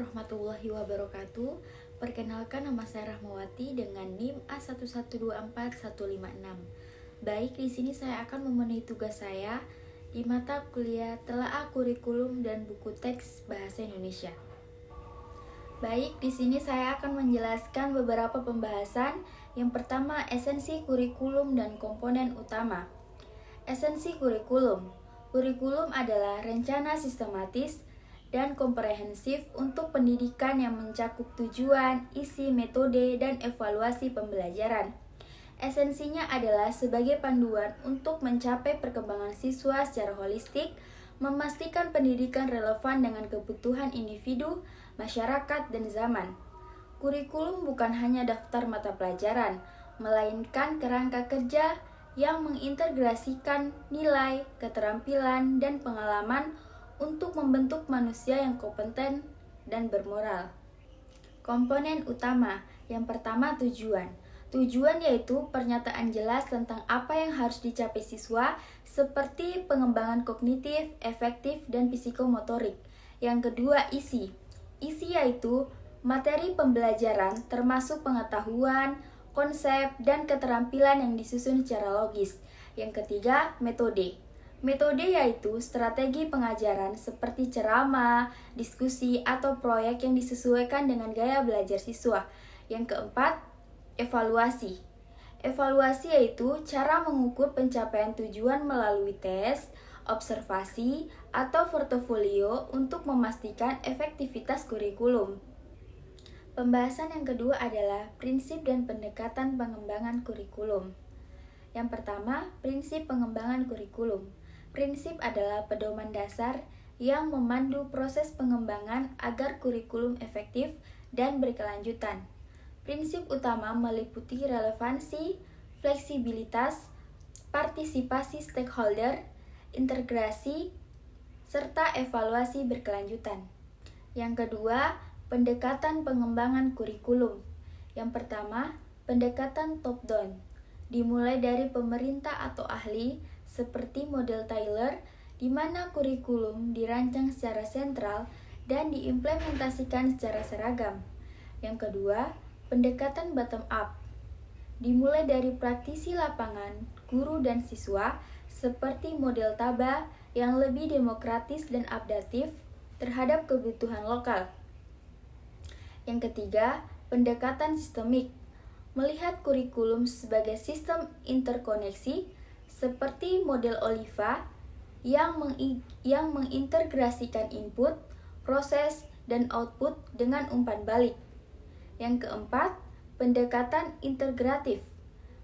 warahmatullahi wabarakatuh. Perkenalkan, nama saya Rahmawati dengan NIM A1124156. Baik, di sini saya akan memenuhi tugas saya di mata kuliah Telaah Kurikulum dan Buku Teks Bahasa Indonesia. Baik, di sini saya akan menjelaskan beberapa pembahasan. Yang pertama, esensi kurikulum dan komponen utama. Esensi kurikulum. Kurikulum adalah rencana sistematis dan komprehensif untuk pendidikan yang mencakup tujuan, isi, metode, dan evaluasi pembelajaran. Esensinya adalah sebagai panduan untuk mencapai perkembangan siswa secara holistik, memastikan pendidikan relevan dengan kebutuhan individu, masyarakat, dan zaman. Kurikulum bukan hanya daftar mata pelajaran, melainkan kerangka kerja yang mengintegrasikan nilai, keterampilan, dan pengalaman untuk membentuk manusia yang kompeten dan bermoral. Komponen utama. Yang pertama, tujuan. Tujuan yaitu pernyataan jelas tentang apa yang harus dicapai siswa, seperti pengembangan kognitif, efektif, dan psikomotorik. Yang kedua, isi. Isi yaitu materi pembelajaran termasuk pengetahuan, konsep, dan keterampilan yang disusun secara logis. Yang ketiga, metode. Metode yaitu strategi pengajaran seperti ceramah, diskusi, atau proyek yang disesuaikan dengan gaya belajar siswa. Yang keempat, evaluasi. Evaluasi yaitu cara mengukur pencapaian tujuan melalui tes, observasi, atau portofolio untuk memastikan efektivitas kurikulum. Pembahasan yang kedua adalah prinsip dan pendekatan pengembangan kurikulum. Yang pertama, prinsip pengembangan kurikulum. Prinsip adalah pedoman dasar yang memandu proses pengembangan agar kurikulum efektif dan berkelanjutan. Prinsip utama meliputi relevansi, fleksibilitas, partisipasi stakeholder, integrasi, serta evaluasi berkelanjutan. Yang kedua, pendekatan pengembangan kurikulum. Yang pertama, pendekatan top-down. Dimulai dari pemerintah atau ahli, seperti model Taylor, di mana kurikulum dirancang secara sentral dan diimplementasikan secara seragam. Yang kedua, pendekatan bottom-up. Dimulai dari praktisi lapangan, guru dan siswa, seperti model Taba yang lebih demokratis dan adaptif terhadap kebutuhan lokal. Yang ketiga, pendekatan sistemik. Melihat kurikulum sebagai sistem interkoneksi, seperti model Oliva yang mengintegrasikan input, proses, dan output dengan umpan balik. Yang keempat, pendekatan integratif.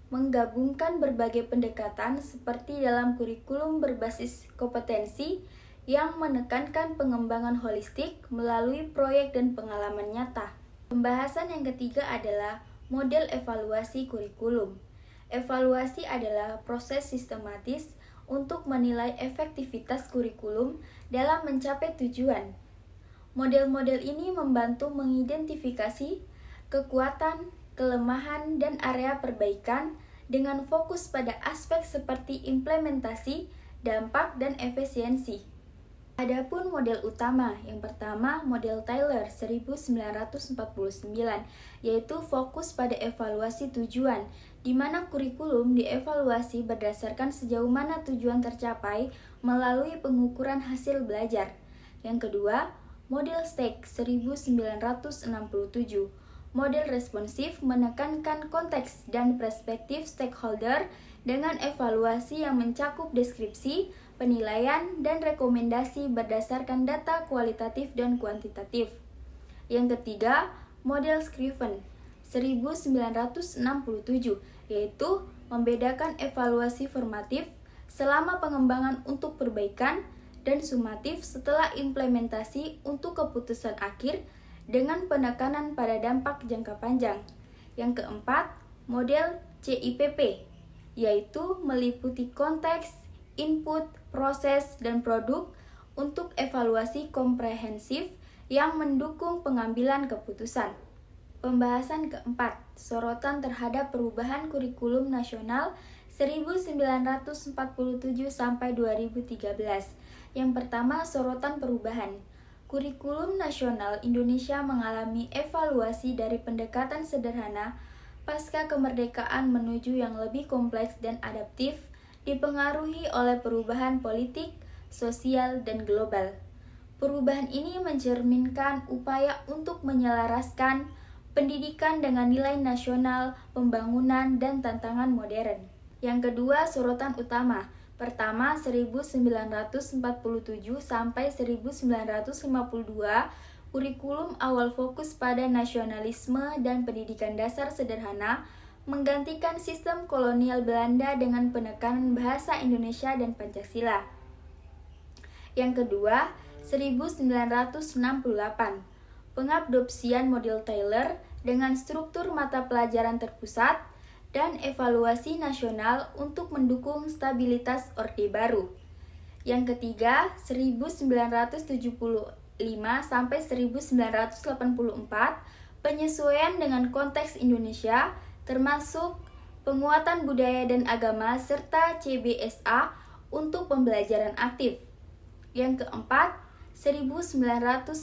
Menggabungkan berbagai pendekatan seperti dalam kurikulum berbasis kompetensi yang menekankan pengembangan holistik melalui proyek dan pengalaman nyata. Pembahasan yang ketiga adalah model evaluasi kurikulum. Evaluasi adalah proses sistematis untuk menilai efektivitas kurikulum dalam mencapai tujuan. Model-model ini membantu mengidentifikasi kekuatan, kelemahan, dan area perbaikan dengan fokus pada aspek seperti implementasi, dampak, dan efisiensi. Adapun model utama, yang pertama model Taylor 1949, yaitu fokus pada evaluasi tujuan, di mana kurikulum dievaluasi berdasarkan sejauh mana tujuan tercapai melalui pengukuran hasil belajar. Yang kedua, model Stake 1967. Model responsif menekankan konteks dan perspektif stakeholder dengan evaluasi yang mencakup deskripsi, penilaian, dan rekomendasi berdasarkan data kualitatif dan kuantitatif. Yang ketiga, model Scriven 1967, yaitu membedakan evaluasi formatif selama pengembangan untuk perbaikan dan sumatif setelah implementasi untuk keputusan akhir dengan penekanan pada dampak jangka panjang. Yang keempat, model CIPP, yaitu meliputi konteks, input, proses, dan produk untuk evaluasi komprehensif yang mendukung pengambilan keputusan. Pembahasan keempat, sorotan terhadap perubahan kurikulum nasional 1947 sampai 2013. Yang pertama, sorotan perubahan. Kurikulum nasional Indonesia mengalami evaluasi dari pendekatan sederhana pasca kemerdekaan menuju yang lebih kompleks dan adaptif, dipengaruhi oleh perubahan politik, sosial, dan global. Perubahan ini mencerminkan upaya untuk menyelaraskan pendidikan dengan nilai nasional, pembangunan, dan tantangan modern. Yang kedua, sorotan utama. Pertama, 1947 sampai 1952, kurikulum awal fokus pada nasionalisme dan pendidikan dasar sederhana, menggantikan sistem kolonial Belanda dengan penekanan bahasa Indonesia dan Pancasila. Yang kedua, 1968, pengadopsian model Taylor dengan struktur mata pelajaran terpusat dan evaluasi nasional untuk mendukung stabilitas Orde Baru. Yang ketiga, 1975 sampai 1984, penyesuaian dengan konteks Indonesia termasuk penguatan budaya dan agama serta CBSA untuk pembelajaran aktif. Yang keempat, 1994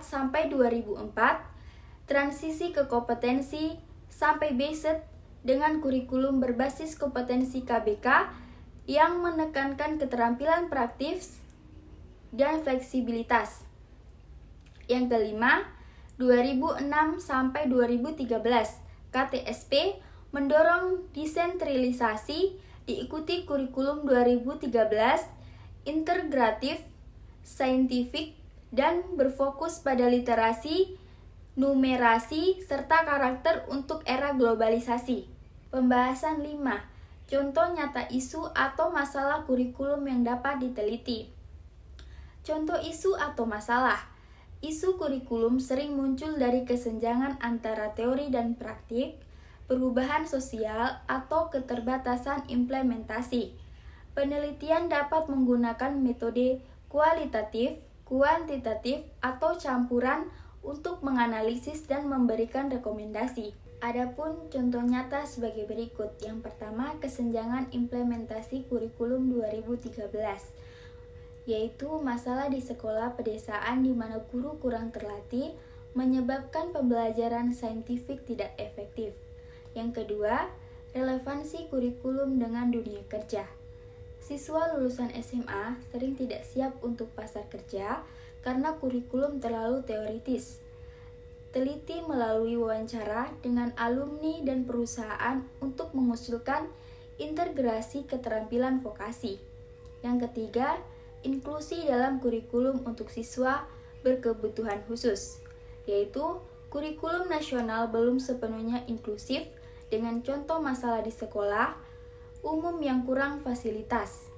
sampai 2004, transisi ke kompetensi sampai based dengan kurikulum berbasis kompetensi KBK yang menekankan keterampilan praktis dan fleksibilitas. Yang kelima, 2006 sampai 2013, KTSP mendorong desentralisasi, diikuti kurikulum 2013 integratif, saintifik, dan berfokus pada literasi, numerasi, serta karakter untuk era globalisasi. Pembahasan 5. Contoh nyata isu atau masalah kurikulum yang dapat diteliti. Contoh isu atau masalah. Isu kurikulum sering muncul dari kesenjangan antara teori dan praktik, perubahan sosial, atau keterbatasan implementasi. Penelitian dapat menggunakan metode kualitatif, kuantitatif, atau campuran untuk menganalisis dan memberikan rekomendasi. Adapun contoh nyata sebagai berikut. Yang pertama, kesenjangan implementasi kurikulum 2013, yaitu masalah di sekolah pedesaan di mana guru kurang terlatih menyebabkan pembelajaran saintifik tidak efektif. Yang kedua, relevansi kurikulum dengan dunia kerja. Siswa lulusan SMA sering tidak siap untuk pasar kerja karena kurikulum terlalu teoritis. Teliti melalui wawancara dengan alumni dan perusahaan untuk mengusulkan integrasi keterampilan vokasi. Yang ketiga, inklusi dalam kurikulum untuk siswa berkebutuhan khusus, yaitu kurikulum nasional belum sepenuhnya inklusif dengan contoh masalah di sekolah umum yang kurang fasilitas.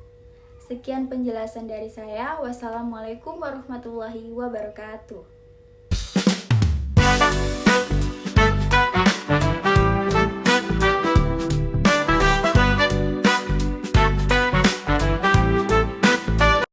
Sekian penjelasan dari saya. Wassalamualaikum warahmatullahi wabarakatuh.